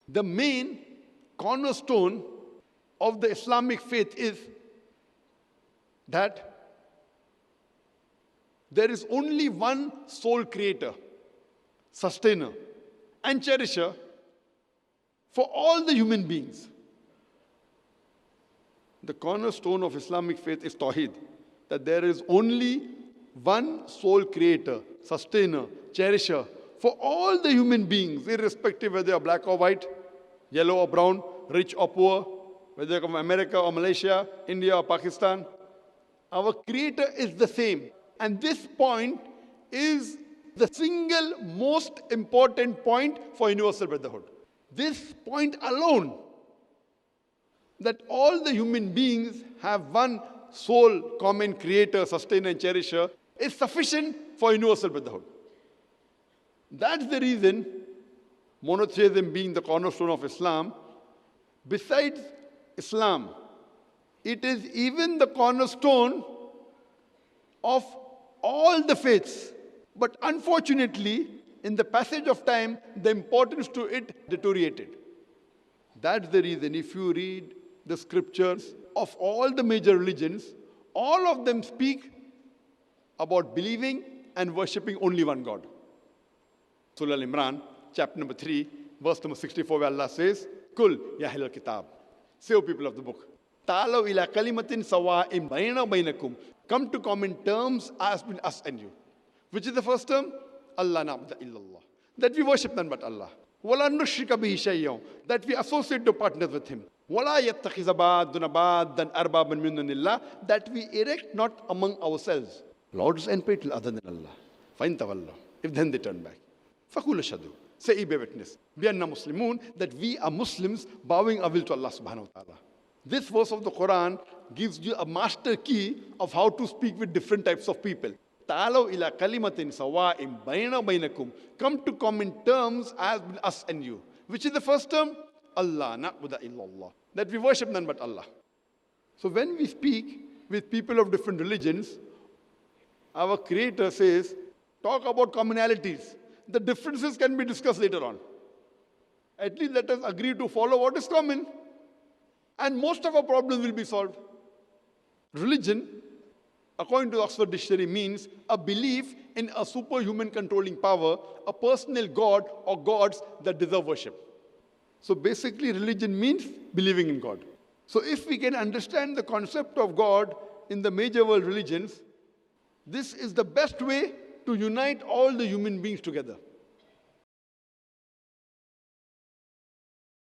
The main cornerstone of the Islamic faith is that there is only one sole creator, sustainer, and cherisher for all the human beings. The cornerstone of Islamic faith is Tawheed, that there is only one sole creator, sustainer, cherisher for all the human beings, irrespective whether they are black or white, yellow or brown, rich or poor, whether they come from America or Malaysia, India or Pakistan. Our creator is the same. And this point is the single most important point for universal brotherhood. This point alone, that all the human beings have one sole common creator, sustainer and cherisher, is sufficient for universal brotherhood. That's the reason, monotheism being the cornerstone of Islam, besides Islam, it is even the cornerstone of all the faiths. But unfortunately, in the passage of time, the importance to it deteriorated. That's the reason, if you read the scriptures of all the major religions, all of them speak about believing and worshipping only one God. Surah Al-Imran, chapter number 3, verse number 64, where Allah says, Kul ya ahlal kitab. Say, O people of the book, Ta'alaw ila kalimatin sawa'im bayna baynakum. Come to common terms as between us and you. Which is the first term? Allah na'budu illallah. That we worship none but Allah. Wala nushrika bihi shay'an. That we associate no partners with Him. Wala yattakhiza ba'duna ba'dan arbaban min dunillah. That we erect not among ourselves lords and people other than Allah. Fa'in tawallah. If then they turn back. Faqul ashhadu. Say, be witness. Bi anna muslimun. That we are Muslims bowing our will to Allah subhanahu wa ta'ala. This verse of the Quran gives you a master key of how to speak with different types of people. Ta'alaw ila kalimatin sawa'im bayna baynakum. Come to common terms as us and you. Which is the first term? Allah na'budu illallah. That we worship none but Allah. So when we speak with people of different religions, our Creator says, talk about commonalities. The differences can be discussed later on. At least let us agree to follow what is common. And most of our problems will be solved. Religion, according to the Oxford Dictionary, means a belief in a superhuman controlling power, a personal God or gods that deserve worship. So basically, religion means believing in God. So if we can understand the concept of God in the major world religions, this is the best way to unite all the human beings together.